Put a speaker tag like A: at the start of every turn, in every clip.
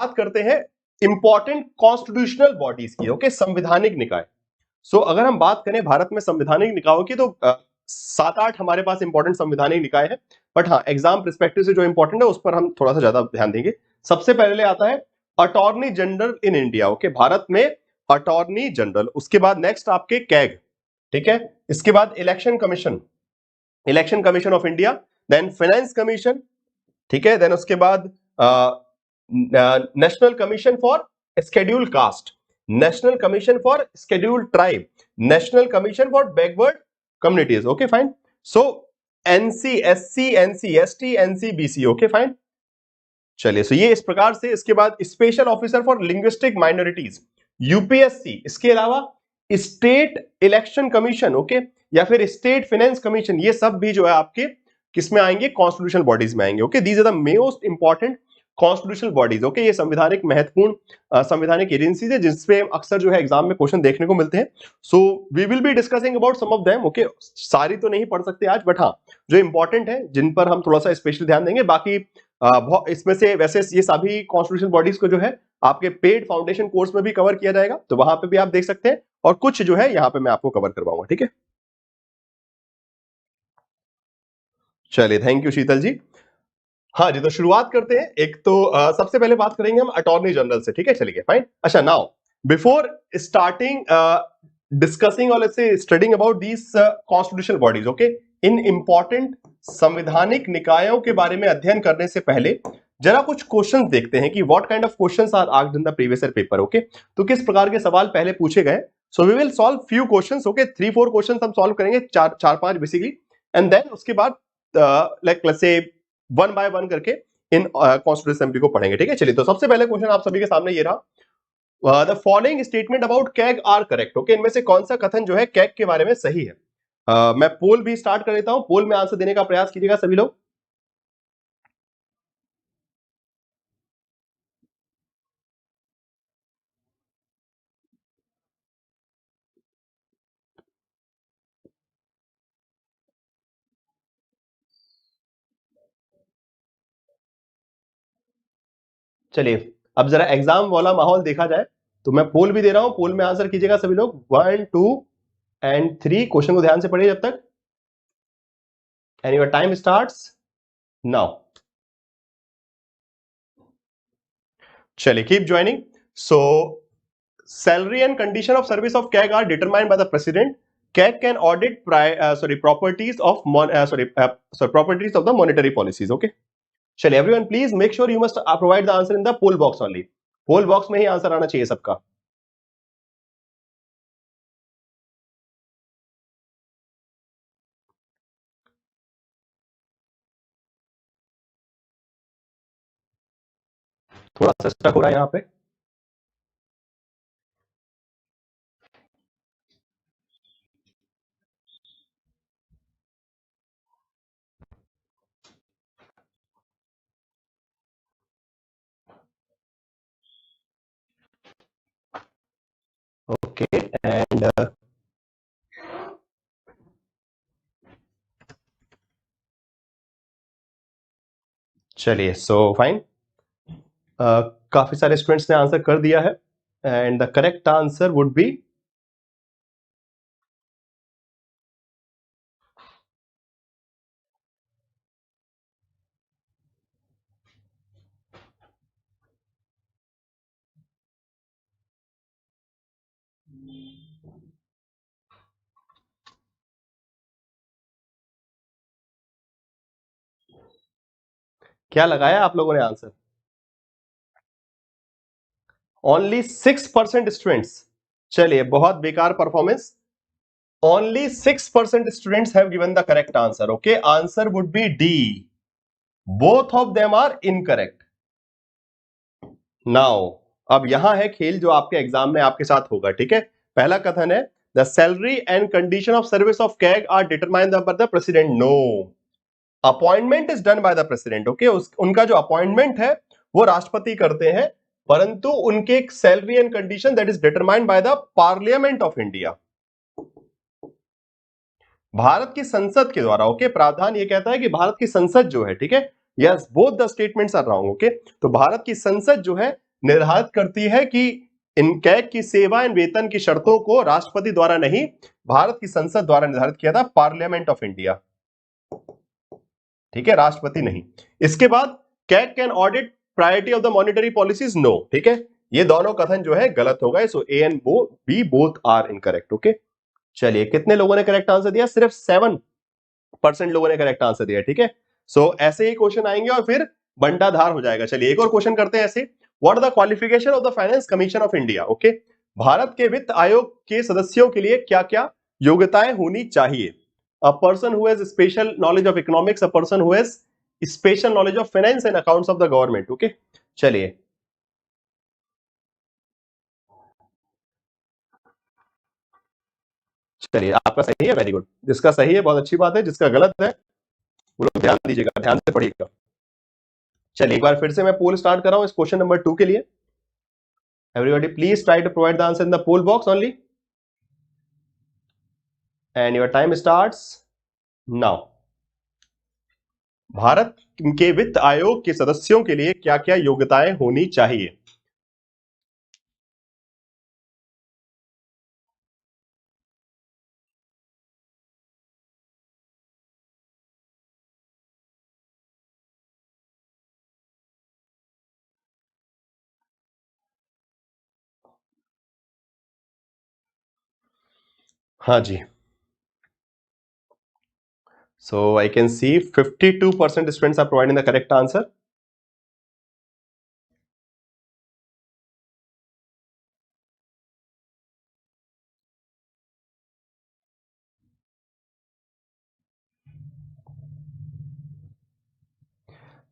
A: बात करते हैं इंपॉर्टेंट कॉन्स्टिट्यूशनल बॉडीज की, ओके, संवैधानिक निकाय। सो अगर हम बात करें भारत में संवैधानिक निकायों की, तो 7-8 हमारे पास इंपॉर्टेंट संवैधानिक निकाय है, बट हाँ एग्जाम परस्पेक्टिव से जो इंपॉर्टेंट है उस पर हम थोड़ा सा ज्यादा ध्यान देंगे। सबसे पहले आता है attorney general in India, okay, Bharat में अटॉर्नी जनरल। उसके बाद नेक्स्ट आपके कैग, ठीक है। इसके बाद election commission, election commission of India, then finance commission, ठीक है। देन उसके बाद national commission for schedule caste, national commission for schedule tribe, national commission for backward communities, okay fine. So NC SC, NC ST, NC BC, okay fine. चलिए, so ये इस प्रकार से। इसके बाद special officer for linguistic minorities, UPSC. इसके अलावा state election commission, okay, या फिर स्टेट फाइनेंस कमीशन, ये सब भी जो है आपके किसमें आएंगे, कॉन्स्टिट्यूशनल बॉडीज में आएंगे, okay. These are the most important constitutional bodies, okay. ये संवैधानिक महत्वपूर्ण संवैधानिक एजेंसीज है जिसपे अक्सर जो है एग्जाम में क्वेश्चन देखने को मिलते हैं। So we will be discussing about some of them, okay. सारी तो नहीं पढ़ सकते आज, बट हाँ जो इंपॉर्टेंट है जिन पर हम थोड़ा सा स्पेशल ध्यान देंगे। बाकी इसमें से वैसे ये सभी कॉन्स्टिट्यूशनल बॉडीज को जो है आपके पेड फाउंडेशन कोर्स में भी कवर किया जाएगा, तो वहां पे भी आप देख सकते हैं, और कुछ जो है यहाँ पे मैं आपको कवर करवाऊंगा, ठीक है। चलिए, थैंक यू शीतल जी। हाँ जी, तो शुरुआत करते हैं। एक तो सबसे पहले बात करेंगे हम अटॉर्नी जनरल से, ठीक है, चलिए फाइन। अच्छा, नाउ बिफोर स्टार्टिंग डिस्कसिंग और let's say studying about these constitutional bodies, okay, इन इंपॉर्टेंट संवैधानिक निकायों के बारे में अध्ययन करने से पहले जरा कुछ क्वेश्चंस देखते हैं कि what kind of questions are asked in the previous year paper, okay. तो किस प्रकार के सवाल पहले पूछे गए। So we will solve few questions, okay, 3-4 questions हम सॉल्व करेंगे, 4-5 बेसिकली, एंड देन उसके बाद like let's say one by one करके इन कॉन्स्टिट्यूशन असेंबली को पढ़ेंगे, ठीक है। चलिए, तो सबसे पहले क्वेश्चन आप सभी के सामने ये रहा, the following statement about CAG are correct, okay. इनमें से कौन सा कथन जो है कैग के बारे में सही है। मैं पोल भी स्टार्ट कर देता हूं, पोल में आंसर देने का प्रयास कीजिएगा सभी लोग। चलिए, अब जरा एग्जाम वाला माहौल देखा जाए, तो मैं पोल भी दे रहा हूं, पोल में आंसर कीजिएगा सभी लोग, 1, 2 एंड 3। क्वेश्चन को ध्यान से पढ़िए जब तक, and your time starts now. चलिए, keep joining. So salary and condition of service of CAG are determined by the president. CAG can audit properties of properties of the monetary policies, okay. चलिए, everyone please make sure you must provide the answer in the poll box only. poll box में ही answer आना चाहिए सबका। थोड़ा सा stuck हो रहा है यहाँ पे। ओके, एंड चलिए, सो फाइन, काफी सारे स्टूडेंट्स ने आंसर कर दिया है, and the correct answer would be, क्या लगाया आप लोगों ने आंसर? Only 6% students. चलिए, बहुत बेकार performance. Only 6% students have given the correct answer. Okay, answer would be D. Both of them are incorrect. Now, अब यहां है खेल जो आपके एग्जाम में आपके साथ होगा, ठीक है। पहला कथन है the salary and condition of service of CAG are determined by the president. No, appointment is done by the president, okay. उनका जो अपॉइंटमेंट है वो राष्ट्रपति करते हैं, परंतु उनके salary and condition that is determined by the Parliament of India, Bharat की संसद के द्वारा, ओके। प्रावधान ये कहता है कि भारत की संसद जो है, ठीक है, yes, both the statements are wrong, okay. तो भारत की संसद जो है निर्धारित करती है कि इन कैग की सेवा एवं वेतन की शर्तों को राष्ट्रपति द्वारा नहीं, भारत की संसद द्वारा निर्धारित किया था, पार्लियामेंट ऑफ इंडिया। ठीक है, राष्ट्रपति नहीं। इसके बाद CAG can audit priority of the monetary policies, no. ठीक है, ये दोनों कथन जो है गलत हो गए, so A and B both are incorrect. Okay, चलिए कितने लोगों ने करेक्ट आंसर दिया? सिर्फ 7% लोगों ने करेक्ट आंसर दिया। ठीक है, सो ऐसे ही क्वेश्चन आएंगे और फिर बंटाधार हो जाएगा। चलिए एक और क्वेश्चन करते हैं ऐसे। What are the qualification of the finance commission of India? Okay, Bharat के वित्त आयोग के सदस्यों के लिए क्या क्या योग्यताएं होनी चाहिए? A person who has special knowledge of economics, a person who has special knowledge of finance and accounts of the government. Okay, चलिए चलिए आपका सही है, वेरी गुड। जिसका सही है बहुत अच्छी बात है, जिसका गलत है वो लोग ध्यान दीजिएगा, ध्यान से पढ़िएगा। चलिए एक बार फिर से मैं पोल स्टार्ट कर रहा हूं इस क्वेश्चन नंबर 2 के लिए। Everybody please try to provide the answer in the poll box only, and your time starts now. Bharat के वित्त आयोग के सदस्यों के लिए क्या क्या योग्यताएं होनी चाहिए? हाँ जी, so I can see 52% students are providing the correct answer.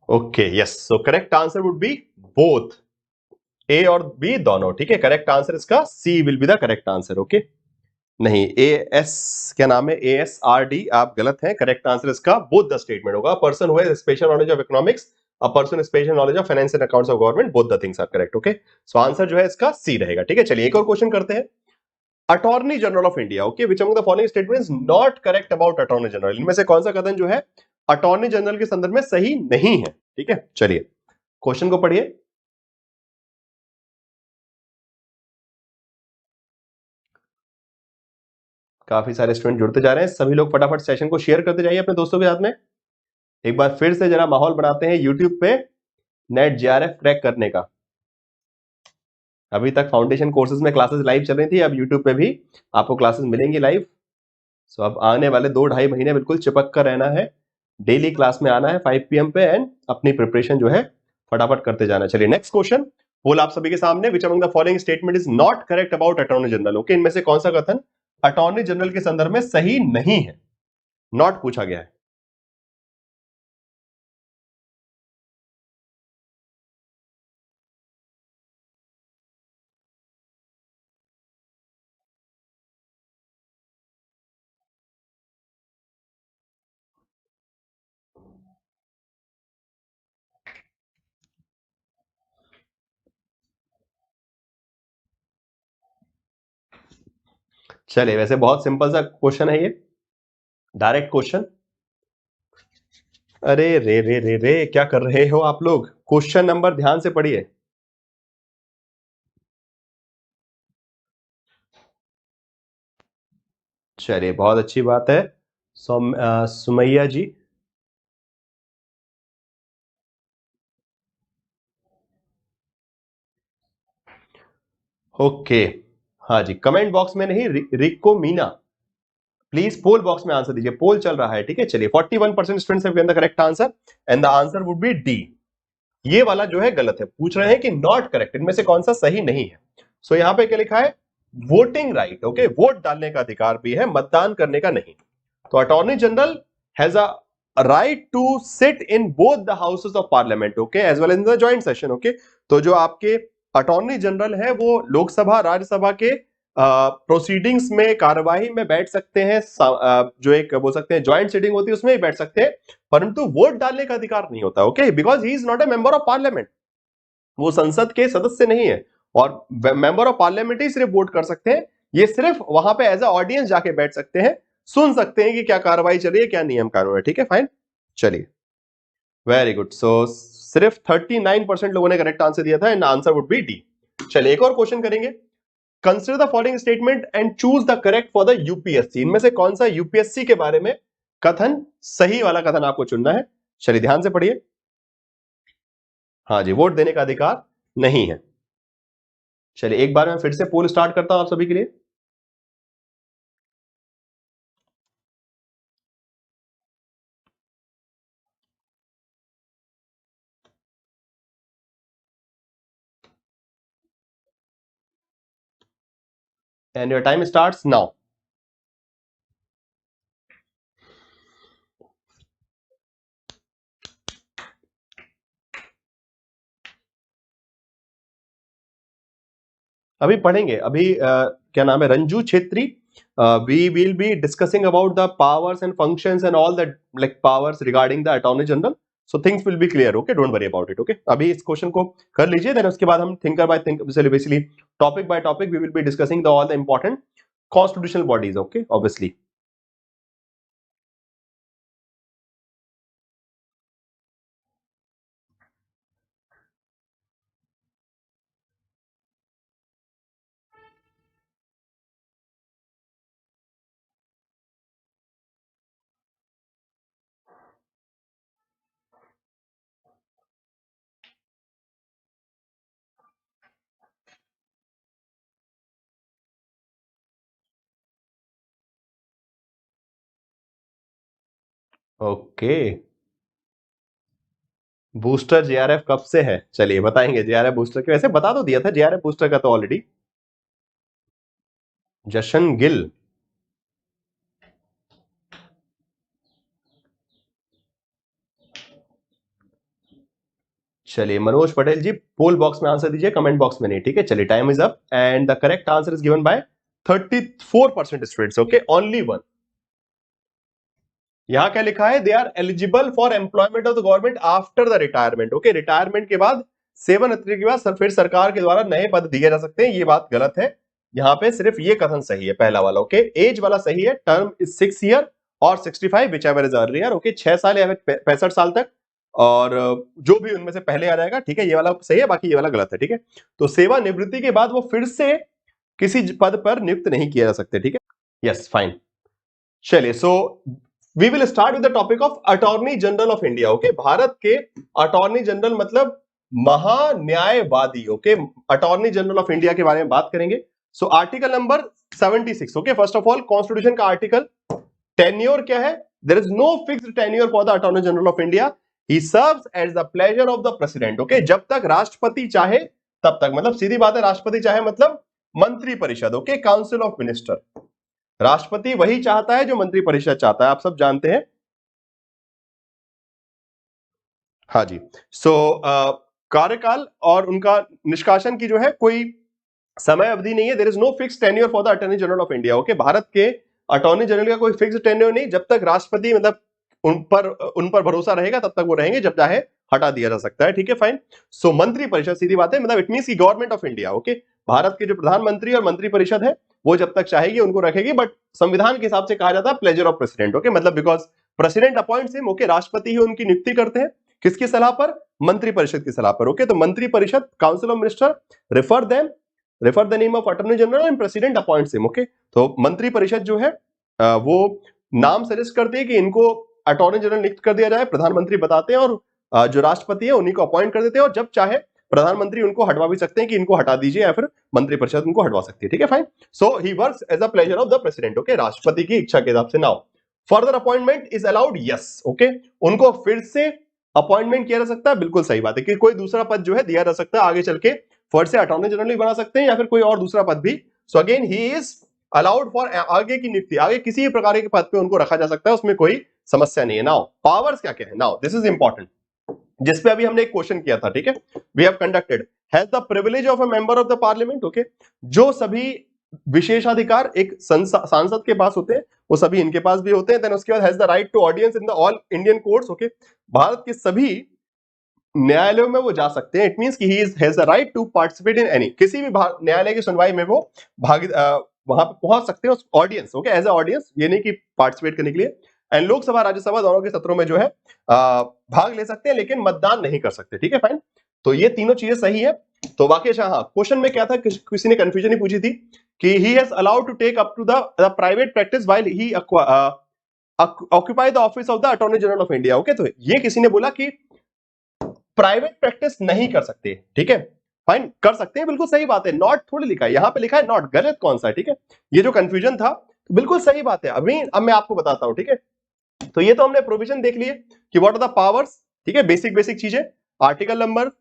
A: Okay, yes, so correct answer would be both, A और B दोनों। ठीक है, करेक्ट आंसर इसका C will be the correct answer. Okay, नहीं AS क्या नाम है, ASRD आप गलत हैं। करेक्ट आंसर इसका बोथ द स्टेटमेंट होगा। Person who has special knowledge of economics, a person special knowledge of finance and accounts of government, both the things are correct. Okay, so answer जो है इसका C रहेगा। ठीक है, चलिए एक और क्वेश्चन करते हैं। Attorney general of India, okay, which among the following statement is not correct about attorney general? इनमें से कौन सा कथन जो है अटॉर्नी जनरल के संदर्भ में सही नहीं है? ठीक है, चलिए क्वेश्चन को पढ़िए। काफी सारे स्टूडेंट जुड़ते जा रहे हैं, सभी लोग फटाफट सेशन को शेयर करते जाइए अपने दोस्तों के साथ में। एक बार फिर से जरा माहौल बनाते हैं यूट्यूब पे नेट जेआरएफ क्रैक करने का। अभी तक फाउंडेशन कोर्सेज में क्लासेस लाइव चल रही थी, अब यूट्यूब पे भी आपको क्लासेस मिलेंगी लाइव। सो अब आने वाले 2-2.5 महीने बिल्कुल चिपक कर रहना है, डेली क्लास में आना है 5 PM पे, एंड अपनी प्रिपरेशन जो है फटाफट करते जाना। चलिए नेक्स्ट क्वेश्चन बोल आप सभी के सामने। Which among the following statement is not correct about attorney general? Okay, इनमें से कौन सा कथन अटॉर्नी जनरल के संदर्भ में सही नहीं है? नॉट पूछा गया है। चलिए वैसे बहुत सिंपल सा क्वेश्चन है ये, डायरेक्ट क्वेश्चन। अरे रे रे रे रे, क्या कर रहे हो आप लोग? क्वेश्चन नंबर ध्यान से पढ़िए। चलिए बहुत अच्छी बात है। सुमैया जी, ओके, हाँ जी, कमेंट बॉक्स में नहीं, रिको मीना प्लीज पोल बॉक्स में आंसर दीजिए, पोल चल रहा है। ठीक है, चलिए 41% students have given the correct answer and the answer would be D. ये वाला जो है गलत है, पूछ रहे हैं कि नॉट करेक्ट, इनमें से कौन सा सही नहीं है। सो यहां पे क्या लिखा है? Voting right. ओके, वोट डालने का अधिकार भी है, मतदान करने का नहीं। तो attorney general has a right to sit in both the houses of parliament, okay, as well as in the joint session. Okay, तो जो आपके अटॉर्नी जनरल है वो लोकसभा राज्यसभा के प्रोसीडिंग्स में, कार्यवाही में बैठ सकते हैं, जो एक बोल सकते हैं ज्वाइंट सिटिंग होती है उसमें भी बैठ सकते हैं, परंतु वोट डालने का अधिकार नहीं होता। Okay, because he is not a member of parliament, वो संसद के सदस्य नहीं है, और मेंबर ऑफ पार्लियामेंट ही सिर्फ वोट कर सकते हैं। ये सिर्फ वहां पे एज अ ऑडियंस जाके बैठ सकते हैं, सुन सकते हैं कि क्या कार्रवाई चल रही है, क्या नियम कानून है। ठीक है, फाइन, चलिए वेरी गुड। सो सिर्फ 39% लोगों ने करेक्ट आंसर दिया था and answer would be D. चलिए एक और क्वेश्चन करेंगे। Consider the following statement and choose the correct for the UPSC. इनमें से कौन सा यूपीएससी के बारे में कथन, सही वाला कथन आपको चुनना है। चलिए ध्यान से पढ़िए। हाँ जी, वोट देने का अधिकार नहीं है। चलिए एक बार मैं फिर से पोल स्टार्ट करता हूं आप सभी के लिए। And your time starts now. अभी पढ़ेंगे, अभी क्या नाम है, Ranju Chhetri. We will be discussing about the powers and functions and all the like powers regarding the attorney general. So things will be clear, okay, don't worry about it. Okay, अभी इस question को कर लीजिए, देन उसके बाद हम thinker by think basically topic by topic we will be discussing the all the important constitutional bodies. Okay, obviously. Okay, booster JRF कब से है? चलिए बताएंगे जेआरएफ बूस्टर के, वैसे बता तो दिया था जेआरएफ बूस्टर का तो ऑलरेडी। जशन गिल। चलिए मनोज पटेल जी पोल बॉक्स में आंसर दीजिए, कमेंट बॉक्स में नहीं, ठीक है। चलिए time is up and the correct answer is given by 34% students. Okay, only one. यहां क्या लिखा है? They are eligible for employment of the government after the retirement. Okay, retirement के बाद, सेवानिवृत्ति के बाद फिर सरकार के द्वारा नए पद दिए जा सकते हैं। ये बात गलत है, यहां पे सिर्फ ये कथन सही है, पहला वाला। ओके, एज वाला सही है, टर्म इज 6 ईयर और 65 which ever is earlier. Okay, 6 साल या 65 साल तक, और जो भी उनमें से पहले आ जाएगा, ठीक है, ये वाला सही है, बाकी ये वाला गलत है, ठीक है। तो सेवानिवृत्ति के बाद वो फिर से किसी पद पर नियुक्त नहीं किए जा सकते, ठीक है। Yes, fine. चलिए, so we will start with the topic of attorney general of India. Okay, Bharat के अटॉर्नी जनरल मतलब महान्यायवादी। Okay, attorney general of India के बारे में बात करेंगे। So article number 76। Okay, first of all constitution का आर्टिकल, टेन्योर क्या है? There is no fixed tenure for the attorney general of India. He serves as the pleasure of the president. Okay, जब तक राष्ट्रपति चाहे तब तक, मतलब सीधी बात है, राष्ट्रपति चाहे मतलब मंत्री परिषद। Okay, council of minister. राष्ट्रपति वही चाहता है जो मंत्री परिषद चाहता है, आप सब जानते हैं। हाँ जी। सो कार्यकाल और उनका निष्कासन की जो है कोई समय अवधि नहीं है। There is no fix tenure for the attorney general of India. Okay, Bharat के अटॉर्नी जनरल का कोई फिक्स टेन्योर नहीं, जब तक राष्ट्रपति मतलब उन पर भरोसा रहेगा तब तक वो रहेंगे, जब चाहे हटा दिया जा सकता है, ठीक है, फाइन। सो मंत्री परिषद, सीधी बात है, मतलब इट मींस की government of India. Okay, Bharat के जो प्रधानमंत्री और मंत्री परिषद है वो जब तक चाहेगी उनको रखेगी, बट संविधान के हिसाब से कहा जाता है प्लेजर ऑफ प्रेसिडेंट। ओके, मतलब because president appoints him. Okay, राष्ट्रपति ही उनकी नियुक्ति करते हैं, किसकी सलाह पर? मंत्री परिषद की सलाह पर। ओके, तो मंत्री परिषद, council of minister, refer the name of attorney general and president appoints him. Okay, तो मंत्री परिषद जो है वो नाम सजेस्ट करती है कि इनको अटॉर्नी जनरल नियुक्त कर दिया जाए, प्रधानमंत्री बताते हैं, और जो राष्ट्रपति है उन्हीं को अपॉइंट कर देते हैं, और जब चाहे प्रधानमंत्री उनको हटवा भी सकते हैं कि इनको हटा दीजिए, या फिर मंत्री परिषद उनको हटवा सकती है, ठीक है, fine. So he works as a pleasure of the president. Okay, राष्ट्रपति की इच्छा के हिसाब से। Now further appointment is allowed, yes. Okay, उनको फिर से अपॉइंटमेंट किया जा सकता है, बिल्कुल सही बात है, कि कोई दूसरा पद जो है दिया जा सकता है आगे चल के, फिर से अटॉर्नी जनरल भी बना सकते हैं या फिर कोई और दूसरा पद भी। So again he is allowed for आगे की नियुक्ति, आगे किसी भी प्रकार के पद पे उनको रखा जा सकता है, उसमें कोई समस्या नहीं है। नाउ पावर्स क्या क्या है? नाउ दिस इज इंपॉर्टेंट, जिसपे अभी हमने एक क्वेश्चन किया था, ठीक है। We have conducted has the privilege of a member of the parliament. Okay, जो सभी विशेषाधिकार एक सांसद के पास होते हैं वो सभी इनके पास भी होते हैं। देन उसके बाद has the right to audience in the all Indian courts. Okay, Bharat के सभी न्यायालयों में वो जा सकते हैं। इट मींस कि he has the right to participate in any, किसी भी न्यायालय की सुनवाई में वो वहां पे पहुंच सकते हैं, audience. Okay, as a audience, ये नहीं कि पार्टिसिपेट करने के लिए। एंड लोकसभा राज्यसभा दोनों के सत्रों में जो है भाग ले सकते हैं, लेकिन मतदान नहीं कर सकते। ठीक है, फाइन। तो ये तीनों चीजें सही है। तो वाकई हाँ, क्वेश्चन में क्या था, किसी ने कंफ्यूजन ही पूछी थी कि he has allowed to take up to the private practice while he occupy the office of the attorney general of India. Okay, तो ये किसी ने बोला कि प्राइवेट प्रैक्टिस नहीं कर सकते। ठीक है, फाइन, कर सकते हैं, बिल्कुल सही बात है। नॉट थोड़ी लिखा है, यहां पे लिखा है नॉट, गलत कौन सा है। ठीक है, ये जो कंफ्यूजन था बिल्कुल सही बात है। अभी अब मैं आपको बताता हूं। ठीक है, तो ये तो हमने प्रोविजन देख लिए कि व्हाट आर द पावर्स। ठीक है, बेसिक बेसिक चीजें। Article number,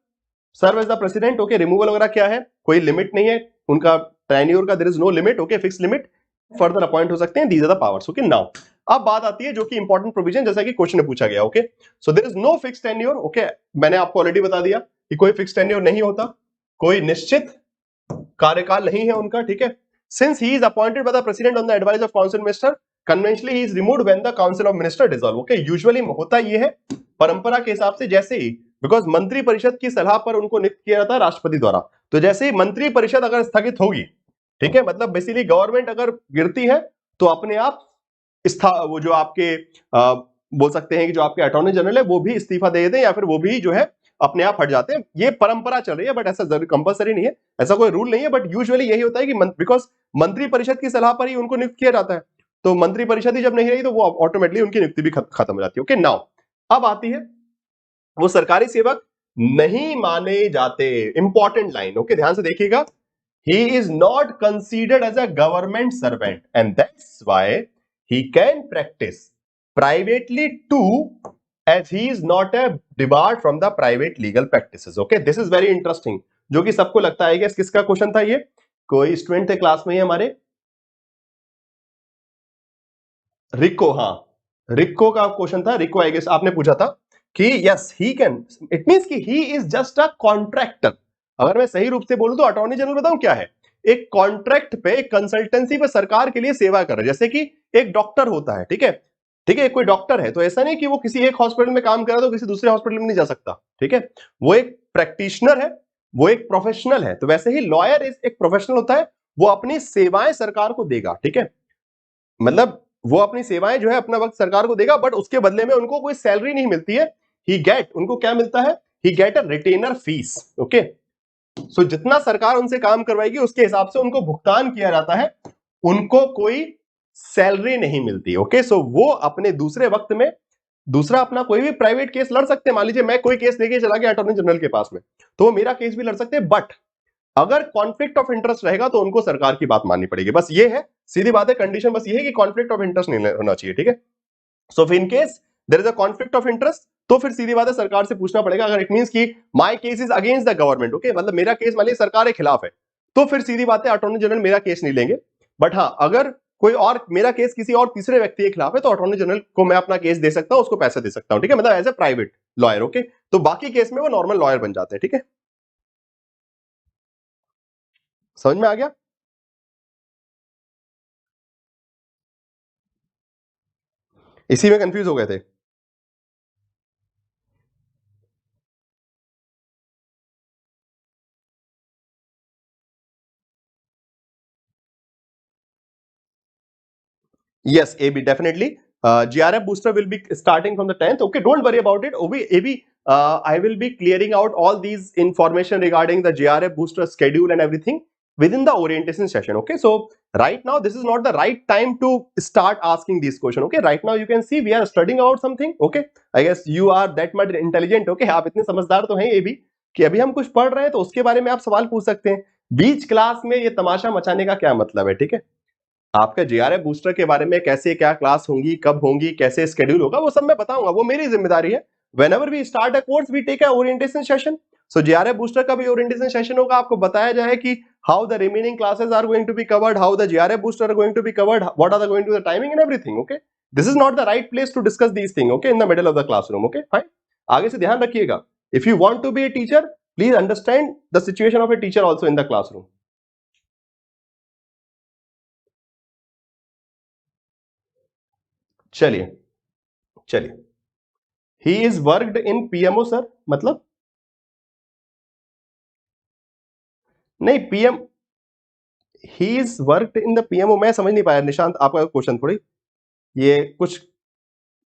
A: serve as the president. Okay, removal वगैरह क्या है, कोई लिमिट नहीं है उनका, टेन्योर का there is no limit. Okay, fix limit, further appoint हो सकते हैं, these are the powers. Okay, now अब बात आती है जो कि इंपॉर्टेंट प्रोविजन, जैसा कि क्वेश्चन में पूछा गया। Okay, so there is no fix tenure. Okay, मैंने आपको ऑलरेडी बता दिया कि कोई फिक्स टेन्योर नहीं होता, कोई निश्चित कार्यकाल नहीं है उनका। ठीक है, since he is appointed by the president on the advice of council minister, conventionally he is removed when the council of minister dissolve. Okay, usually होता ये है परंपरा के हिसाब से, जैसे ही बिकॉज मंत्री परिषद की सलाह पर उनको नियुक्त किया जाता है राष्ट्रपति द्वारा, तो जैसे ही मंत्री परिषद अगर स्थगित होगी, ठीक है, मतलब बेसिकली गवर्नमेंट अगर गिरती है, तो अपने आप वो जो आपके बोल सकते हैं कि जो आपके अटॉर्नी जनरल है वो भी इस्तीफा दे दें, या फिर वो भी जो है अपने आप हट जाते हैं। ये परंपरा चल रही है, बट ऐसा जरूर कंपलसरी नहीं है, ऐसा कोई रूल नहीं है, बट यूजुअली यही होता है कि बिकॉज मंत्री परिषद की सलाह पर ही उनको नियुक्त किया जाता है, तो मंत्री परिषद ही जब नहीं रही तो वो ऑटोमेटिकली उनकी नियुक्ति भी खत्म हो जाती है। ओके, नाउ अब आती है वो सरकारी सेवक नहीं माने जाते। इंपॉर्टेंट लाइन, ओके, ध्यान से देखिएगा। He is not considered as a government servant, and that's why he can practice privately too, as he is not a debarred from the private legal practices. Okay, this is very interesting, जो कि सबको लगता है कि किसका question था ये, कोई स्टूडेंट थे क्लास में ही हमारे, रिको, हाँ, रिको का क्वेश्चन था। रिको आई गेस आपने पूछा था कि yes he can, it means कि he is just a contractor. अगर मैं सही रूप से बोलूं तो अटॉर्नी जनरल बताऊं क्या है, एक कॉन्ट्रैक्ट पे, एक कंसल्टेंसी पे सरकार के लिए सेवा कर रहे हैं। जैसे कि एक डॉक्टर होता है, ठीक है, ठीक है, कोई डॉक्टर है तो ऐसा नहीं कि वो किसी एक हॉस्पिटल में काम कर रहा है तो किसी दूसरे हॉस्पिटल में नहीं जा सकता। ठीक है, वो एक प्रैक्टिशनर है, वो एक प्रोफेशनल है। तो वैसे ही लॉयर एक प्रोफेशनल होता है, वो अपनी सेवाएं सरकार को देगा। ठीक है, मतलब वो अपनी सेवाएं जो है अपना वक्त सरकार को देगा, बट उसके बदले में उनको कोई सैलरी नहीं मिलती है। ही गेट, उनको क्या मिलता है, he get a retainer fees. Okay, so जितना सरकार उनसे काम करवाएगी उसके हिसाब से उनको भुगतान किया जाता है, उनको कोई सैलरी नहीं मिलती। ओके, सो वो अपने दूसरे वक्त में दूसरा अपना कोई भी प्राइवेट केस लड़ सकते हैं। मान लीजिए मैं कोई केस लेके चला गया अटॉर्नी जनरल के पास में, तो वो मेरा केस भी लड़ सकते हैं, बट अगर कॉन्फ्लिक्ट ऑफ इंटरेस्ट रहेगा तो उनको सरकार की बात माननी पड़ेगी। बस ये है, सीधी बात है, कंडीशन बस ये है कि कॉन्फ्लिक्ट ऑफ इंटरेस्ट नहीं होना चाहिए। ठीक है, so in case there is a conflict of interest, तो फिर सीधी बात है सरकार से पूछना पड़ेगा। अगर इट मींस कि my case is against the government, okay, मतलब मेरा केस मान लीजिए सरकार के खिलाफ है, तो फिर सीधी बात है अटॉर्नी जनरल मेरा केस नहीं लेंगे। बट हाँ, अगर कोई और मेरा केस किसी और तीसरे व्यक्ति के खिलाफ है तो अटॉर्नी जनरल को मैं अपना केस दे सकता हूं, उसको पैसे दे सकता हूं। ठीक है, मतलब as a private lawyer. Okay, तो बाकी केस में वो नॉर्मल लॉयर बन जाते हैं। ठीक है, समझ में आ गया। इसी में कंफ्यूज हो गए थे। Yes, AB definitely. GRF booster will be starting from the 10th. Okay, don't worry about it. AB, I will be clearing out all these information regarding the GRF booster schedule and everything within the orientation session. Okay, so right now this is not the right time to start asking these questions. Okay, right now you can see we are studying out something. Okay, I guess you are that much intelligent. Okay, आप इतने समझदार तो हैं AB कि अभी हम कुछ पढ़ रहे हैं तो उसके बारे में आप सवाल पूछ सकते हैं। बीच क्लास में ये तमाशा मचाने का क्या मतलब है। ठीक है, आपका जेआरएफ बूस्टर के बारे में कैसे क्या क्लास होंगी, कब होंगी, कैसे स्केड्यूल होगा, वो सब मैं बताऊंगा, वो मेरी जिम्मेदारी है। Whenever we start a course we take a orientation session. So JRF booster का भी ओरिएंटेशन सेशन होगा, आपको बताया जाए कि how the remaining classes are going to be covered, how the JRF booster are going to be covered, what are the going to the timing and everything. Okay, this is not the right place to discuss these thing, okay, in the middle of the classroom. Okay, fine, आगे से ध्यान रखिएगा। If you want to be a teacher, please understand the situation of a teacher also in the classroom. चलिए, चलिए, he is worked in PMO sir, मतलब नहीं, PM, he is worked in the PMO, मैं समझ नहीं पाया निशांत आपका question थोड़ी, ये कुछ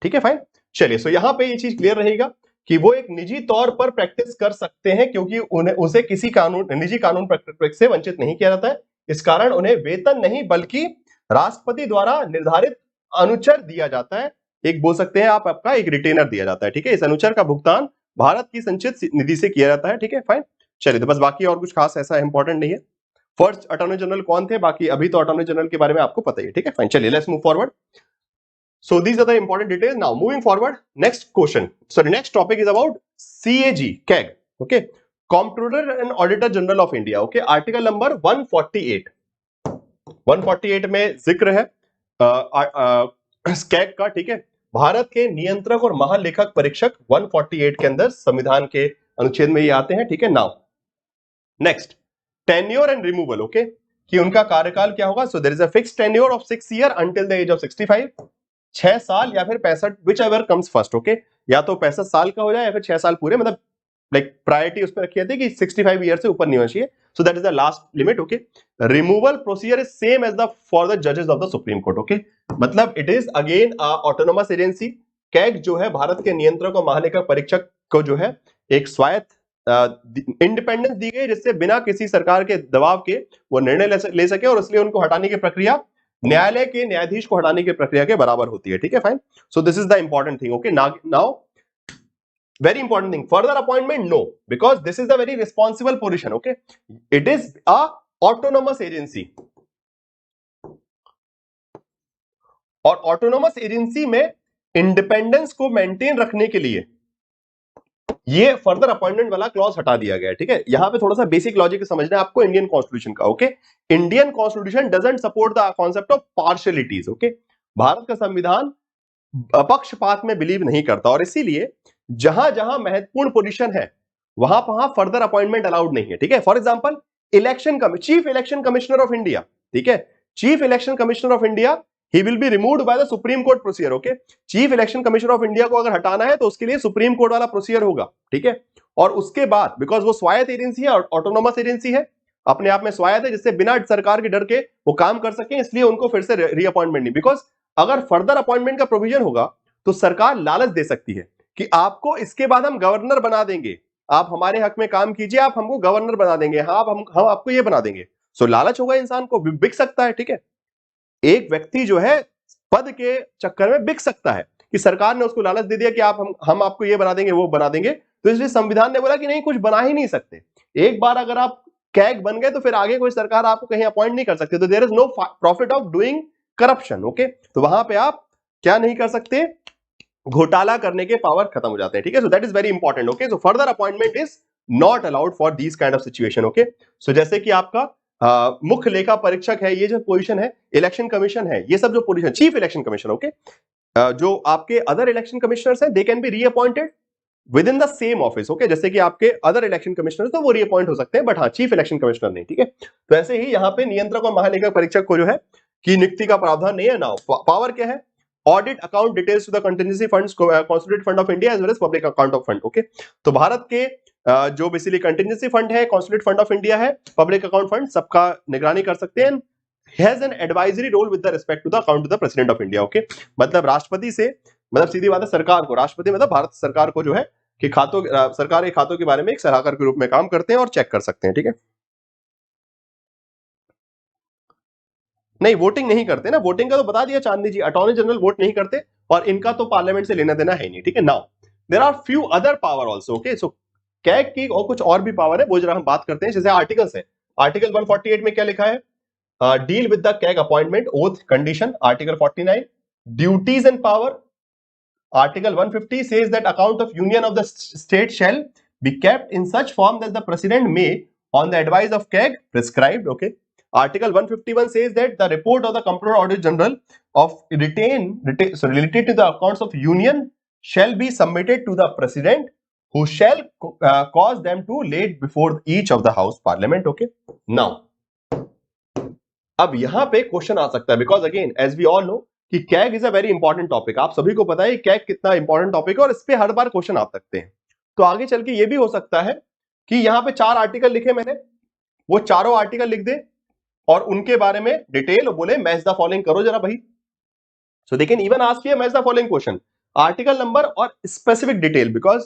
A: ठीक है, फाइन। चलिए, सो यहां पे ये चीज क्लियर रहेगा कि वो एक निजी तौर पर प्रैक्टिस कर सकते हैं, क्योंकि उन्हें उसे किसी निजी कानून प्रैक्टिस से वंचित नहीं किया जाता है। इस कारण उन्हें वेतन नहीं बल्कि राष्ट्रपति द्वारा निर्धारित अनुचर दिया जाता है। एक बोल सकते हैं आप, आपका एक रिटेनर दिया जाता है। ठीक है, इस अनुचर का भुगतान भारत की संचित निधि से किया जाता है। ठीक है, फाइन। चलिए, तो बस बाकी और कुछ खास ऐसा इंपॉर्टेंट नहीं है। फर्स्ट अटॉर्नी जनरल कौन थे, बाकी अभी तो अटॉर्नी जनरल के बारे में आपको पता ही है। ठीक है, फाइन। चलिए, let's move forward. So these are the important details. Now moving forward, next question. So the next topic is about CAG, CAG. Okay, Comptroller and Auditor General of India. Okay, article number 148. 148 में जिक्र है CAG का. ठीक है, भारत के नियंत्रक और महालेखक परीक्षक 148 के अंदर संविधान के अनुच्छेद में ये आते हैं. ठीक है, now next, tenure and removal. Okay, कि उनका कार्यकाल क्या होगा. So there is a fixed tenure of 6 year until the age of 65. 6 साल या फिर 65, whichever comes first. Okay, या तो 65 साल का हो जाए या फिर 6 साल पूरे, मतलब लाइक प्रायोरिटी उस पर रखी जाती है कि 65 ईयर से ऊपर नहीं होना चाहिए. So that is the last limit. Okay, removal procedure is same as the for the जजेस of the supreme court. Okay, मतलब it is again autonomous agency. CAG जो है भारत के नियंत्रक और महालेखा परीक्षक को जो है एक स्वायत्त इंडिपेंडेंस दी गई, जिससे बिना किसी सरकार के दबाव के वो निर्णय ले सके, और इसलिए उनको हटाने की प्रक्रिया न्यायालय के न्यायाधीश को हटाने की प्रक्रिया के बराबर होती है. ठीक है, fine. So this is the important thing. Okay, now very important thing, further appointment no, because this is a very responsible position. Okay, it is a autonomous agency, और ऑटोनोमस एजेंसी में इंडिपेंडेंस को maintain रखने के लिए ये further appointment वाला clause हटा दिया गया है. ठीक है, यहां पे थोड़ा सा बेसिक लॉजिक समझना है आपको इंडियन कॉन्स्टिट्यूशन का. Okay, Indian constitution doesn't support the concept of partialities. Okay, Bharat का संविधान पक्षपात में बिलीव नहीं करता, और इसीलिए जहां जहां महत्वपूर्ण पोजीशन है वहां वहां फर्दर अपॉइंटमेंट अलाउड नहीं है. ठीक है, for example chief election commissioner of India. ठीक है, chief election commissioner of India he will be removed by the supreme court procedure. Okay, chief election commissioner of India को अगर हटाना है तो उसके लिए सुप्रीम कोर्ट वाला प्रोसीजर होगा. ठीक है, और उसके बाद बिकॉज वो स्वायत्त एजेंसी है, ऑटोनोमस एजेंसी है, अपने आप में स्वायत्त है, जिससे बिना सरकार के डर के वो काम कर सके, इसलिए उनको फिर से रीअपॉइंटमेंट नहीं. बिकॉज अगर फर्दर अपॉइंटमेंट का प्रोविजन होगा तो सरकार लालच दे सकती है कि आपको इसके बाद हम गवर्नर बना देंगे, आप हमारे हक में काम कीजिए, आप हमको गवर्नर बना देंगे, हाँ हम आपको ये बना देंगे. सो लालच होगा, इंसान को बिक सकता है. ठीक है, एक व्यक्ति जो है पद के चक्कर में बिक सकता है कि सरकार ने उसको लालच दे दिया कि आप हम आपको ये बना देंगे, वो बना देंगे, तो इसलिए संविधान ने बोला कि नहीं, कुछ बना ही नहीं सकते. एक बार अगर आप कैग बन गए तो फिर आगे कोई सरकार आपको कहीं अपॉइंट नहीं कर सकती. तो there is no profit of doing corruption. Okay, तो वहां पे आप क्या नहीं कर सकते, घोटाला करने के पावर खत्म हो जाते हैं. ठीक है, so that is very important. Okay, so further appointment is not allowed for these kind of situation. Okay, so जैसे कि आपका मुख्य लेखा परीक्षक है, ये जो पोजीशन है, इलेक्शन कमीशन है, ये सब जो position, chief election commissioner. Okay, जो आपके अदर इलेक्शन कमिश्नर्स हैं, they can be reappointed with in the same office. Okay, जैसे कि आपके अदर इलेक्शन कमिश्नर तो वो रीअपॉइंट हो सकते हैं, बट हाँ, चीफ इलेक्शन कमिश्नर नहीं. ठीक है, तो ऐसे ही यहाँ पे नियंत्रक और महालेखा परीक्षक को जो है की नियुक्ति का प्रावधान नहीं है. नाउ पावर क्या है, audit account details to the contingency funds, consolidated fund of India as well as public account of fund. Okay, तो भारत के जो बेसिकली कंटिजेंसी फंड है, कॉन्सोलिडेटेड फंड ऑफ इंडिया है, पब्लिक अकाउंट फंड, सबका निगरानी कर सकते हैं. Has an advisory role with the respect to the account to the president of India. Okay, मतलब राष्ट्रपति से, मतलब सीधी बात है, सरकार को, राष्ट्रपति मतलब भारत सरकार को जो है कि खातों, सरकार के खातों के बारे में एक सलाहकार के रूप में काम करते हैं और चेक कर सकते हैं. ठीक है, नहीं वोटिंग नहीं करते ना, वोटिंग का तो बता दिया चांदनी जी, अटॉर्नी जनरल वोट नहीं करते और इनका तो पार्लियामेंट से लेना देना है नहीं. ठीक है, now there are few other power also. Okay, so CAG की और कुछ और भी पावर है, वो जरा हम बात करते हैं. जैसे आर्टिकल्स है, आर्टिकल 148 में क्या लिखा है, deal with the CAG appointment oath condition. Article 49 duties and power. Article 150 says that account of union of the state shall be kept in such form that the president may on the advice of CAG prescribed. Okay, article 151 says that the report of the comptroller auditor general of so related to the accounts of union shall be submitted to the president, who shall cause them to laid before each of the house parliament. Okay, now अब यहां पे question आ सकता है, because again as we all know कि CAG is a very important topic. आप सभी को पता है कैग कितना इंपॉर्टेंट टॉपिक है और इस पे हर बार क्वेश्चन आ सकते हैं. तो आगे चल के ये भी हो सकता है कि यहां पे 4 आर्टिकल लिखे मैंने, वो चारों आर्टिकल लिख दे और उनके बारे में डिटेल बोले मैच द फॉलोइंग करो जरा भाई. So they can even ask you match the following question. Article number और specific detail, because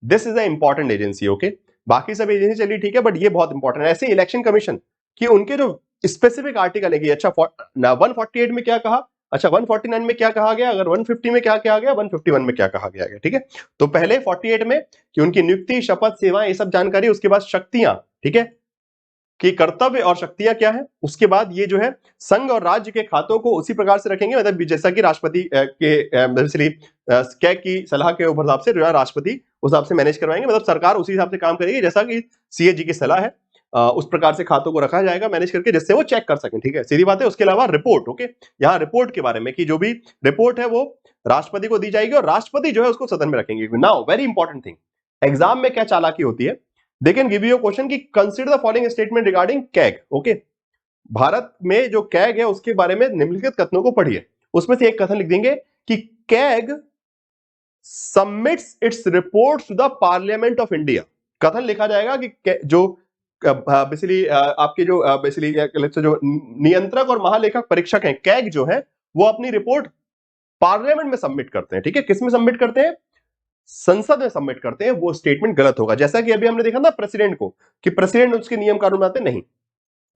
A: this is a important agency. Okay, बाकी सब एजेंसी चलिए ठीक है, बट ये बहुत इंपॉर्टेंट है। ऐसे इलेक्शन कमीशन कि उनके जो स्पेसिफिक आर्टिकल है कि अच्छा 148 में क्या कहा, अच्छा 149 में क्या कहा गया, अगर 150 में क्या कहा गया, 151 में क्या कहा गया, ठीक है। तो पहले 48 में कि उनकी नियुक्ति, शपथ, सेवाएं, ये सब जानकारी, उसके बाद शक्तियां, ठीक है, कि कर्तव्य और शक्तियां क्या है, उसके बाद ये जो है संघ और राज्य के खातों को उसी प्रकार से रखेंगे, मतलब जैसा कि राष्ट्रपति के कैग की सलाह के हिसाब से जो है राष्ट्रपति उस हिसाब से मैनेज करवाएंगे, मतलब सरकार उसी हिसाब से काम करेगी जैसा कि सीएजी की सलाह है। उस प्रकार से खातों को रखा जाएगा मैनेज करके, जिससे वो चेक कर सकें, ठीक है, सीधी बात है। उसके अलावा रिपोर्ट, ओके, यहाँ रिपोर्ट के बारे में कि जो भी रिपोर्ट है वो राष्ट्रपति को दी जाएगी और राष्ट्रपति जो है उसको सदन में रखेंगे। Now very important thing, exam में क्या चालाकी होती है, they can give you question कि consider the following statement regarding CAG. Okay, Bharat में जो कैग है उसके बारे में निम्नलिखित कथनों को पढ़िए। उसमें से एक कथन लिख देंगे कि CAG submits its reports to the Parliament of India. कथन लिखा जाएगा कि जो बेसिकली आपके जो बेसिकली जो नियंत्रक और महालेखक परीक्षक हैं कैग जो है, वो अपनी रिपोर्ट पार्लियामेंट में सबमिट करते हैं, ठीक है। किस में सबमिट करते हैं, संसद में सबमिट करते हैं। वो स्टेटमेंट गलत होगा, जैसा कि अभी हमने देखा ना प्रेसिडेंट को, कि प्रेसिडेंट उसके नियम कानून बनाते नहीं,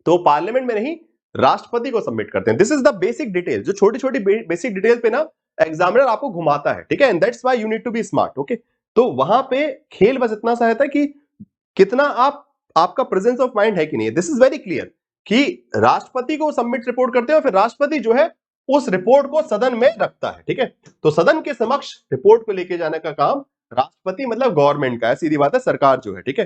A: तो पार्लियामेंट में नहीं, राष्ट्रपति को सबमिट करते हैं। This is the basic detail, जो छोटी छोटी बेसिक डिटेल पे ना एग्जामिनर आपको घुमाता है, ठीक है, and that's why you need to be smart. Okay, तो वहां पे खेल बस इतना सा है कि कितना आपका प्रेजेंस ऑफ माइंड है कि नहीं। दिस इज वेरी क्लियर कि राष्ट्रपति को सबमिट रिपोर्ट करते हैं और फिर राष्ट्रपति जो है उस रिपोर्ट को सदन में रखता है, ठीक है। तो सदन के समक्ष रिपोर्ट को लेके जाने का काम राष्ट्रपति मतलब गवर्नमेंट का है, सीधी बात है, सरकार जो है, ठीक है।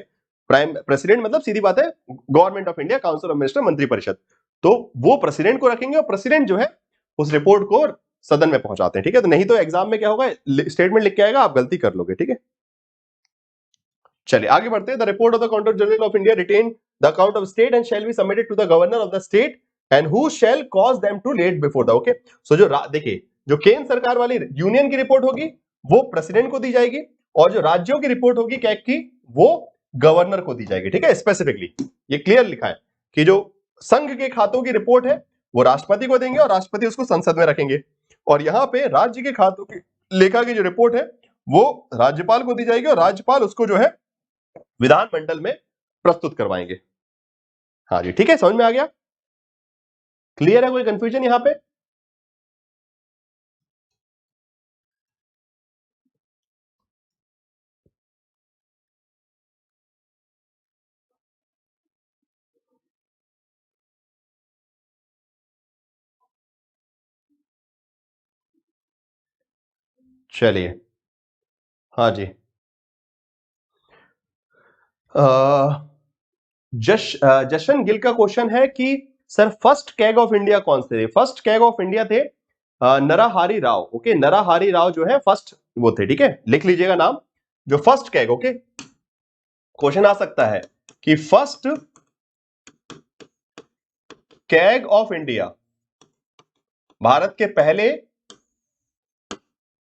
A: प्राइम प्रेसिडेंट मतलब सीधी बात है government of India, council of minister, मंत्रिपरिषद। तो वो प्रेसिडेंट को रखेंगे और प्रेसिडेंट जो है उस रिपोर्ट को सदन में पहुंचाते हैं, ठीक है। तो नहीं तो एग्जाम में क्या होगा, स्टेटमेंट लिख के आएगा, आप गलती कर लोगे, ठीक है। चलिए आगे बढ़ते हैं। The report of the counter general of India written the account of state and shall be submitted to the governor of the state and who shall cause them to laid before the. Okay, so जो देखिए जो केंद्र सरकार वाली union की report होगी वो president को दी जाएगी, और जो राज्यों की रिपोर्ट होगी कैग की वो गवर्नर को दी जाएगी, ठीक है। स्पेसिफिकली ये क्लियर लिखा है कि जो संघ के खातों की रिपोर्ट है वो राष्ट्रपति को देंगे और राष्ट्रपति उसको संसद में रखेंगे, और यहां पे राज्य के खातों की लेखा की जो रिपोर्ट है वो राज्यपाल को दी जाएगी और राज्यपाल उसको जो है विधानमंडल में प्रस्तुत करवाएंगे। हाँ जी, ठीक है, समझ में आ गया, क्लियर है, कोई कंफ्यूजन यहां पे? चलिए, हाँ जी, जशन गिल का क्वेश्चन है कि sir first CAG of India कौन से थे? फर्स्ट कैग ऑफ इंडिया थे नरहरि राव। ओके, नरहरि राव जो है फर्स्ट वो थे, ठीक है, लिख लीजिएगा नाम, जो फर्स्ट कैग। ओके, क्वेश्चन आ सकता है कि first CAG of India, Bharat के पहले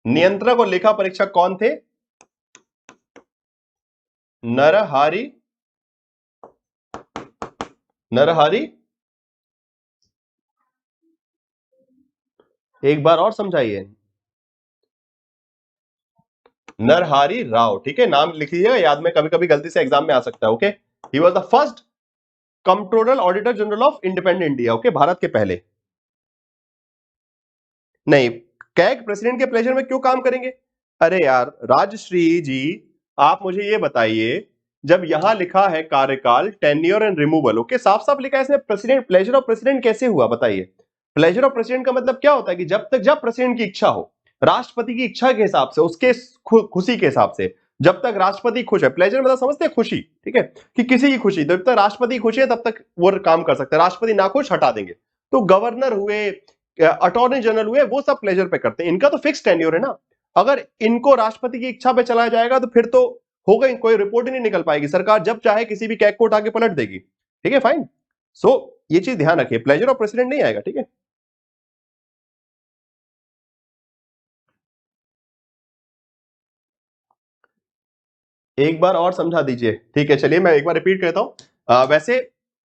A: नियंत्रक और लेखा परीक्षक कौन थे? नरहरि एक बार और समझाइए, नरहरि राव, ठीक है, नाम लिख लीजिएगा, याद में कभी कभी गलती से एग्जाम में आ सकता है। Okay, he was the first controller auditor general of independent India. Okay, Bharat के पहले। नहीं, कैग प्रेसिडेंट के प्लेजर में क्यों काम करेंगे? अरे यार राजश्री जी, आप मुझे ये बताइए, जब यहां लिखा है कार्यकाल, टेन्योर एंड रिमूवल, ओके, साफ साफ लिखा है इसमें प्रेसिडेंट, प्लेजर ऑफ प्रेसिडेंट कैसे हुआ बताइए? प्लेजर ऑफ प्रेसिडेंट का मतलब क्या होता है कि जब प्रेसिडेंट की इच्छा हो, राष्ट्रपति की इच्छा के हिसाब से, उसके खुशी के हिसाब से, जब तक राष्ट्रपति खुश है, प्लेजर मतलब समझते हैं खुशी, ठीक है, कि किसी की खुशी, जब तक राष्ट्रपति खुश है तब तक वो काम कर सकते हैं, राष्ट्रपति ना खुश हटा देंगे। तो गवर्नर हुए, अटॉर्नी जनरल हुए, वो सब प्लेजर पे करते हैं, इनका तो फिक्स टेन्योर है ना। अगर इनको राष्ट्रपति की इच्छा पे चलाया जाएगा तो फिर तो होगा ही, कोई रिपोर्ट ही नहीं निकल पाएगी, सरकार जब चाहे किसी भी कैग को उठा के पलट देगी, ठीक है, फाइन। सो ये चीज ध्यान रखिए, प्लेजर ऑफ प्रेसिडेंट नहीं आएगा, ठीक है। एक बार और समझा दीजिए, ठीक है, चलिए मैं एक बार रिपीट करता हूं। वैसे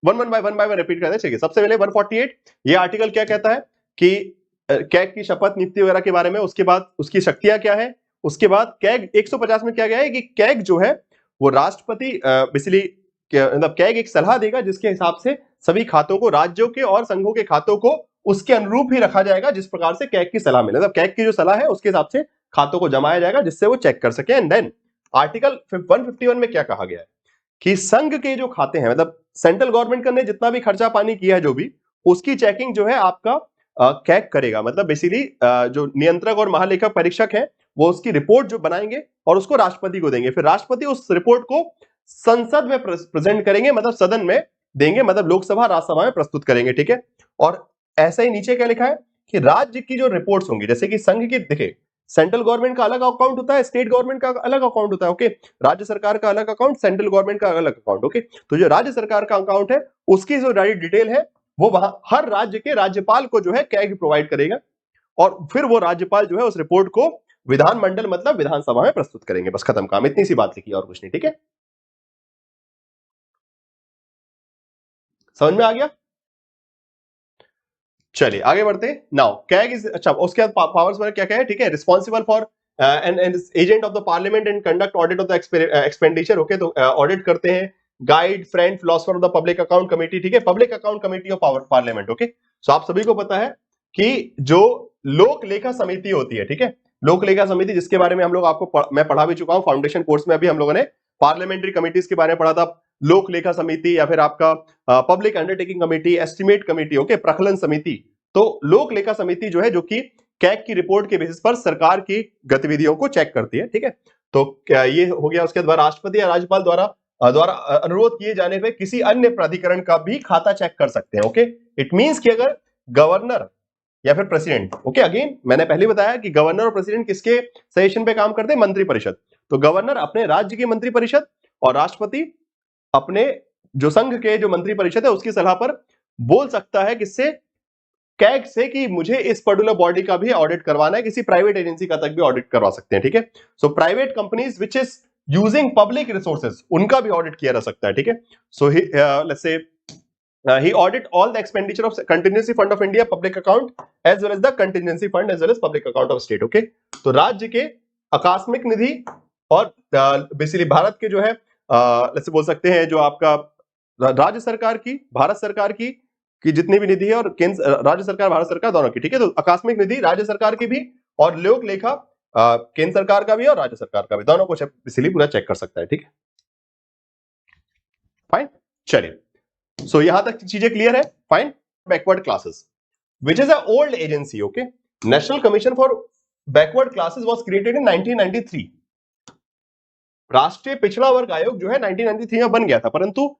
A: one one by one repeat करते हैं, चलिए। सबसे पहले 148, ये आर्टिकल क्या कहता है कि कैग की शपथ नीति वगैरह के बारे में, उसके बाद उसकी शक्तियां क्या है, उसके बाद कैग 150 में क्या गया है कि कैग जो है वो राष्ट्रपति बेसिकली मतलब कैग एक सलाह देगा जिसके हिसाब से सभी खातों को, राज्यों के और संघों के खातों को उसके अनुरूप ही रखा जाएगा जिस प्रकार से कैग की सलाह मिले, मतलब कैग की जो सलाह है उसके हिसाब से खातों को जमाया जाएगा जिससे वो चेक कर सके। एंड देन आर्टिकल 151 में क्या कहा गया है कि संघ के जो खाते हैं, मतलब सेंट्रल गवर्नमेंट ने जितना भी खर्चा पानी किया है जो भी, उसकी चेकिंग जो है आपका कैग करेगा। मतलब बेसिकली जो नियंत्रक और महालेखा परीक्षक है वो उसकी रिपोर्ट जो बनाएंगे और उसको राष्ट्रपति को देंगे, फिर राष्ट्रपति उस रिपोर्ट को संसद में प्रेजेंट करेंगे, मतलब सदन में देंगे, मतलब लोकसभा राज्यसभा में प्रस्तुत करेंगे, ठीक है। और ऐसा ही नीचे क्या लिखा है कि राज्य की जो रिपोर्ट्स होंगी, जैसे कि संघ की, देखिए सेंट्रल गवर्नमेंट का अलग अकाउंट होता है, स्टेट गवर्नमेंट का अलग अकाउंट होता है, ओके, राज्य सरकार का अलग अकाउंट, सेंट्रल गवर्नमेंट का अलग अकाउंट, ओके। तो जो राज्य सरकार का अकाउंट है उसकी जो डिटेल है वो वहां हर राज्य के राज्यपाल को जो है कैग प्रोवाइड करेगा और फिर वो राज्यपाल जो है उस रिपोर्ट को विधानमंडल मतलब विधानसभा में प्रस्तुत करेंगे। बस खत्म काम, इतनी सी बात लिखी और कुछ नहीं, ठीक है। समझ में आ गया? चलिए आगे बढ़ते हैं। नाउ कैग इज, अच्छा उसके बाद पावर्स में क्या क्या है, ठीक है, responsible for and agent of the parliament and conduct audit of the expenditure, okay, तो ऑडिट करते हैं, guide, friend, philosopher of the public account committee, ठीक है, public account committee of parliament, okay. So आप सभी को पता है कि जो लोक लेखा समिति होती है, ठीक है, लोक लेखा समिति जिसके बारे में हम लोग आपको मैं पढ़ा भी चुका हूं फाउंडेशन कोर्स में, अभी हम लोगों ने पार्लियामेंट्री कमिटीज के बारे में पढ़ा था, लोक लेखा समिति या फिर आपका public undertaking committee, estimate committee, okay, प्रकलन समिति। तो लोक लेखा समिति जो है जो कि कैग की रिपोर्ट के बेसिस पर सरकार की गतिविधियों को चेक करती है, ठीक है। तो क्या ये हो गया। उसके बाद राष्ट्रपति या राज्यपाल द्वारा अनुरोध किए जाने पर किसी अन्य प्राधिकरण का भी खाता चेक कर सकते हैं, ओके। इट मींस कि अगर गवर्नर या फिर प्रेसिडेंट, ओके, अगेन मैंने पहले बताया कि गवर्नर और प्रेसिडेंट किसके सजेशन पे काम करते हैं, मंत्रिपरिषद। तो गवर्नर अपने राज्य की मंत्रिपरिषद और राष्ट्रपति अपने जो संघ के जो मंत्रिपरिषद है उसकी सलाह पर बोल सकता है किससे, कैग से, कि मुझे इस पर्टिकुलर बॉडी का भी ऑडिट करवाना है, किसी प्राइवेट एजेंसी का तक भी ऑडिट करवा सकते हैं, ठीक है। So private companies which is using public resources उनका भी ऑडिट किया जा सकता है, ठीक है। So let's say he audit all the expenditure of contingency fund of India public account as well as the contingency fund as well as public account of state, okay। तो राज्य के आकस्मिक निधि और बेसिकली भारत के जो है let's say बोल सकते हैं जो आपका राज्य सरकार की, भारत सरकार की जितनी भी निधि है और केंद्र राज्य सरकार भारत सरकार दोनों की, ठीक है। तो आकस्मिक निधि राज्य सरकार की भी और लोक लेखा केंद्र सरकार का भी और राज्य सरकार का भी, दोनों को इसीलिए पूरा चेक कर सकता है, ठीक है, फाइन। चलिए सो यहां तक चीजें क्लियर है, fine. Backward classes which is a old agency, okay. National commission for backward classes was created इन 1993। राष्ट्रीय पिछड़ा वर्ग आयोग जो है 1993 में बन गया था, परंतु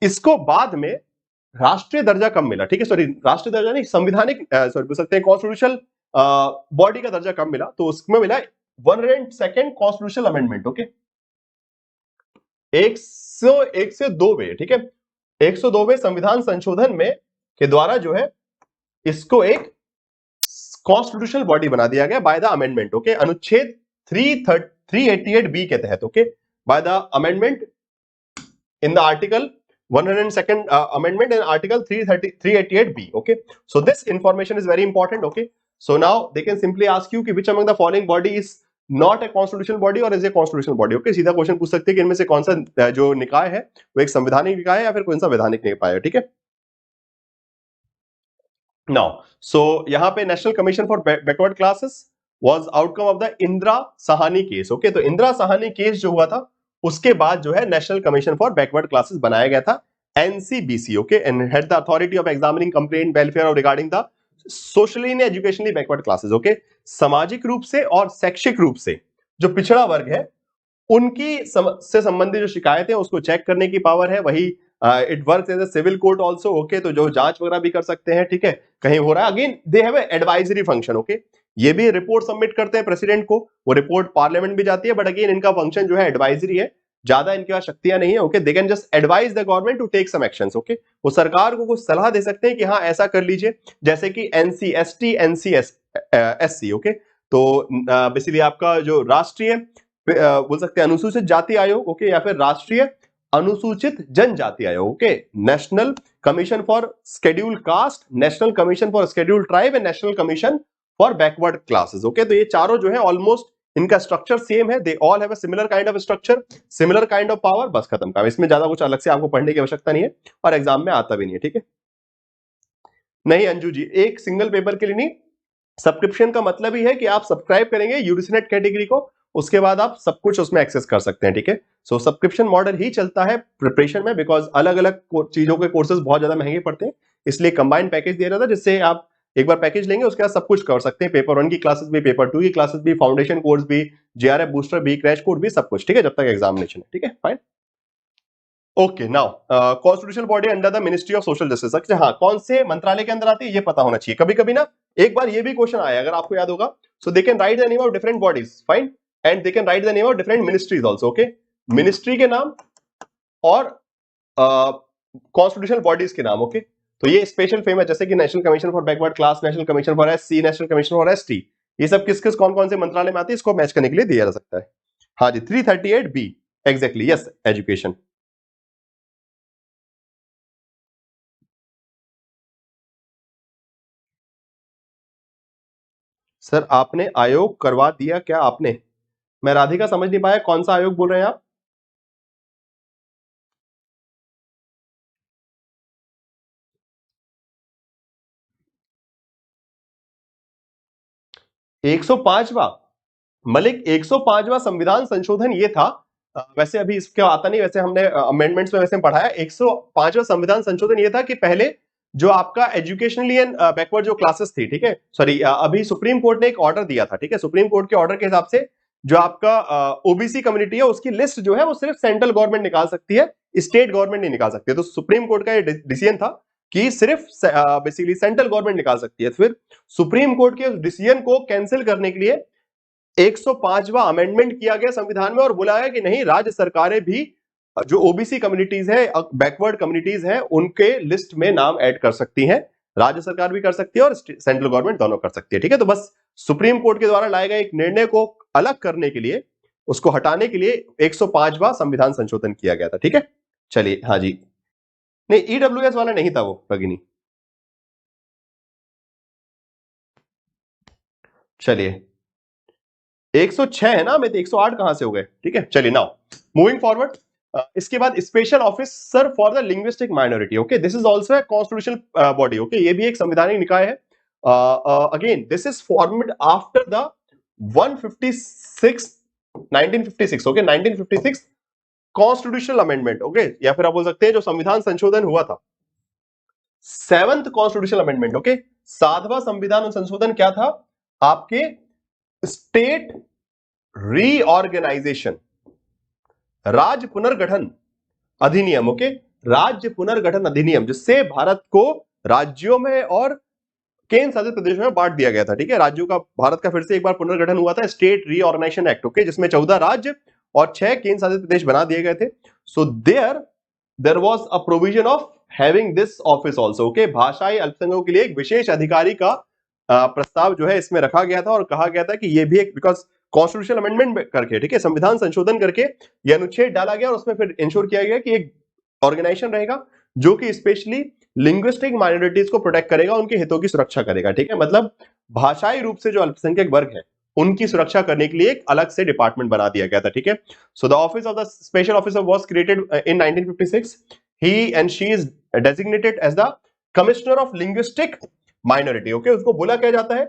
A: इसको बाद में राष्ट्रीय दर्जा कम मिला, ठीक है, सॉरी राष्ट्रीय दर्जा नहीं, संविधानिक सॉरी बोल सकते हैं कॉन्स्टिट्यूशनल बॉडी का दर्जा कम मिला, तो उसमें मिला 102nd कॉन्स्टिट्यूशनल अमेंडमेंट, ओके। 102वें, ठीक है, 102वें संविधान संशोधन में के द्वारा जो है इसको एक कॉन्स्टिट्यूशनल बॉडी बना दिया गया बाय द अमेंडमेंट, ओके, अनुच्छेद 388 बी के तहत, okay, by the amendment in the article 102nd amendment and article 388b, okay। So this information is very important, okay। So now they can simply ask you कि which among the following body is not a constitutional body or is a constitutional body, okay। सीधा question पूछ सकते हैं कि इनमें से कौन सा जो निकाय है वो एक संवैधानिक निकाय है या फिर कौन सा वैधानिक निकाय है, ठीक है। Now so यहाँ पे national commission for backward classes was outcome of the Indira Sahni case, okay. तो इंदिरा साहनी केस जो हुआ था उसके बाद जो है national commission for backward classes बनाया गया था, NCBC, okay, and had the authority of examining complaint welfare of regarding the socially and educationally backward classes, okay. सामाजिक रूप से और शैक्षिक रूप से जो पिछड़ा वर्ग है उनकी से संबंधित जो शिकायतें उसको चेक करने की पावर है, वही it works as a civil court also, okay. तो जो जांच वगैरह भी कर सकते हैं, ठीक है, कहीं हो रहा है, again they have advisory function, okay. ये भी रिपोर्ट सबमिट करते हैं प्रेसिडेंट को, वो रिपोर्ट पार्लियामेंट भी जाती है, बट अगेन इनका फंक्शन जो है एडवाइजरी है, ज्यादा इनके पास शक्तियां नहीं है, okay. They can just advise the government to take some actions, okay. वो सरकार को कुछ सलाह दे सकते हैं कि हाँ ऐसा कर लीजिए, जैसे कि NC ST NC SC, okay. तो बेसिकली आपका जो राष्ट्रीय बोल सकते हैं अनुसूचित जाति आयोग, ओके, या फिर राष्ट्रीय अनुसूचित जनजाति आयोग, okay, national commission for schedule caste, national commission for schedule tribe and national commission for backward classes, okay. तो ये चारों जो है ऑलमोस्ट इनका स्ट्रक्चर सेम है, they all have a similar kind of structure, similar kind of power, बस खत्म काम, इसमें ज्यादा कुछ अलग से आपको पढ़ने की आवश्यकता नहीं है और एग्जाम में आता भी नहीं है, ठीक है। नहीं अंजू जी, एक सिंगल पेपर के लिए नहीं, सब्सक्रिप्शन का मतलब ही है कि आप सब्सक्राइब करेंगे यूजीसी कैटेगरी को, उसके बाद आप सब कुछ उसमें एक्सेस कर सकते हैं, ठीक है। सो सब्सक्रिप्शन मॉडल ही चलता है प्रिपरेशन में, बिकॉज अलग अलग चीजों के कोर्सेज बहुत ज्यादा महंगे पड़ते हैं, इसलिए कंबाइंड पैकेज दिया जाता है, जिससे आप एक बार पैकेज लेंगे उसके बाद सब कुछ कर सकते हैं, पेपर 1 की क्लासेस भी, पेपर 2 की क्लासेस भी, फाउंडेशन कोर्स भी, जेआरएफ बूस्टर भी, क्रैश कोर्स भी, सब कुछ, ठीक है, जब तक एग्जामिनेशन है, ठीक है, fine. Okay, now constitutional body under the ministry of social justice, अच्छा हाँ, कौन से मंत्रालय के अंदर आती है ये पता होना चाहिए। कभी कभी ना एक बार ये भी क्वेश्चन आया, अगर आपको याद होगा, so they can write the name of different bodies, fine, and they can write the name of different ministries also, okay, ministry के नाम और कॉन्स्टिट्यूशनल बॉडीज के नाम, ओके। तो ये स्पेशल फेम है, जैसे कि national commission for backward class, national commission for SC, national commission for ST, ये सब किस किस कौन कौन से मंत्रालय में आती है, इसको मैच करने के लिए दिया जा सकता है। हाँ जी, 338B exactly, yes, education. Sir आपने आयोग करवा दिया क्या आपने? मैं राधिका समझ नहीं पाया, कौन सा आयोग बोल रहे हैं आप? एक सौ पांचवा, मलिक 105वां संविधान संशोधन ये था, वैसे अभी इसका आता नहीं, वैसे हमने अमेंडमेंट्स में वैसे पढ़ा है। 105वां संविधान संशोधन ये था कि पहले जो आपका एजुकेशनली एंड बैकवर्ड जो क्लासेस थी, ठीक है, सॉरी, अभी सुप्रीम कोर्ट ने एक ऑर्डर दिया था, ठीक है, सुप्रीम कोर्ट के ऑर्डर के हिसाब से जो आपका ओबीसी कम्युनिटी है उसकी लिस्ट जो है वो सिर्फ सेंट्रल गवर्नमेंट निकाल सकती है, स्टेट गवर्नमेंट नहीं निकाल सकती है। तो सुप्रीम कोर्ट का ये डिसीजन था कि सिर्फ बेसिकली सेंट्रल गवर्नमेंट निकाल सकती है। फिर सुप्रीम कोर्ट के डिसीजन को कैंसिल करने के लिए 105वां अमेंडमेंट किया गया संविधान में और बोला गया कि नहीं, राज्य सरकारें भी जो ओबीसी कम्युनिटीज है, बैकवर्ड कम्युनिटीज हैं, उनके लिस्ट में नाम ऐड कर सकती हैं, राज्य सरकार भी कर सकती है और सेंट्रल गवर्नमेंट दोनों कर सकती है, ठीक है। तो बस सुप्रीम कोर्ट के द्वारा लाए गए एक निर्णय को अलग करने के लिए, उसको हटाने के लिए 105वां संविधान संशोधन किया गया था, ठीक है। चलिए, हाँ जी, नहीं ईडब्ल्यूएस वाला नहीं था वो भगिनी। चलिए, 106 है ना, मैं तो 108 कहां से हो गए, ठीक है। चलिए, नाउ मूविंग फॉरवर्ड, इसके बाद special officer for the linguistic minority, okay, this is also a constitutional body, okay, ये भी एक संवैधानिक निकाय है। Again this is formed after the 156 1956, okay, 1956 constitutional amendment, okay, या फिर आप बोल सकते हैं जो संविधान संशोधन हुआ था, 7th कॉन्स्टिट्यूशनल अमेंडमेंट, ओके। 7वां संविधान संशोधन क्या था आपके? स्टेट रीऑर्गेनाइजेशन, राज्य पुनर्गठन अधिनियम, ओके, राज्य पुनर्गठन अधिनियम, जिससे भारत को राज्यों में और केंद्र शासित प्रदेशों में बांट दिया गया था, ठीक है। राज्यों का भारत का फिर से एक बार पुनर्गठन हुआ था, स्टेट रीऑर्गेनाइजेशन एक्ट, ओके, जिसमें 14 राज्य और 6 केंद्र शासित प्रदेश बना दिए गए थे। So there was a provision of having this office also, okay, भाषाई अल्पसंख्यकों के लिए एक विशेष अधिकारी का प्रस्ताव जो है इसमें रखा गया था और कहा गया था कि ये भी एक, बिकॉज कॉन्स्टिट्यूशनल अमेंडमेंट करके, ठीक है, संविधान संशोधन करके यह अनुच्छेद डाला गया और उसमें फिर इंश्योर किया गया कि एक ऑर्गेनाइजेशन रहेगा जो कि स्पेशली लिंग्विस्टिक माइनॉरिटीज को प्रोटेक्ट करेगा, उनके हितों की सुरक्षा करेगा, ठीक है। मतलब भाषाई रूप से जो अल्पसंख्यक वर्ग है उनकी सुरक्षा करने के लिए एक अलग से डिपार्टमेंट बना दिया गया था, ठीक है। So the office of the special officer was created in 1956। He and she is designated as the commissioner of linguistic minority, okay, उसको बोला क्या जाता है?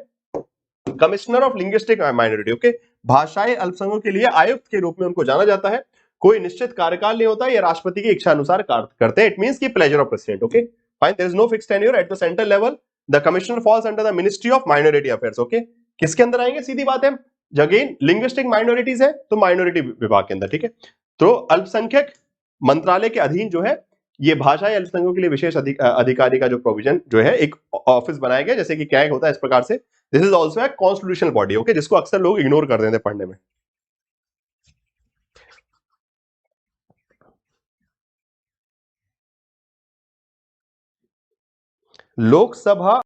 A: Commissioner of linguistic minority, okay. भाषाई अल्पसंख्यकों के लिए आयुक्त के रूप में उनको जाना जाता है। कोई निश्चित कार्यकाल नहीं होता, ये राष्ट्रपति की इच्छा अनुसार कार्य करते हैं। इट मींस की pleasure of president, okay, fine, there is no fixed tenure at the central level. The commissioner falls under the ministry of minority affairs, okay. किसके अंदर आएंगे? सीधी बात है, अगेन लिंग्विस्टिक माइनॉरिटीज है तो माइनॉरिटी विभाग के अंदर, ठीक है। तो अल्पसंख्यक मंत्रालय के अधीन जो है ये भाषाई अल्पसंख्यकों के लिए विशेष अधिकारी का जो प्रोविजन जो है एक ऑफिस बनाया गया, जैसे कि क्या होता है इस प्रकार से, this is also a constitutional body, okay, जिसको अक्सर लोग इग्नोर कर देते हैं पढ़ने में। लोकसभा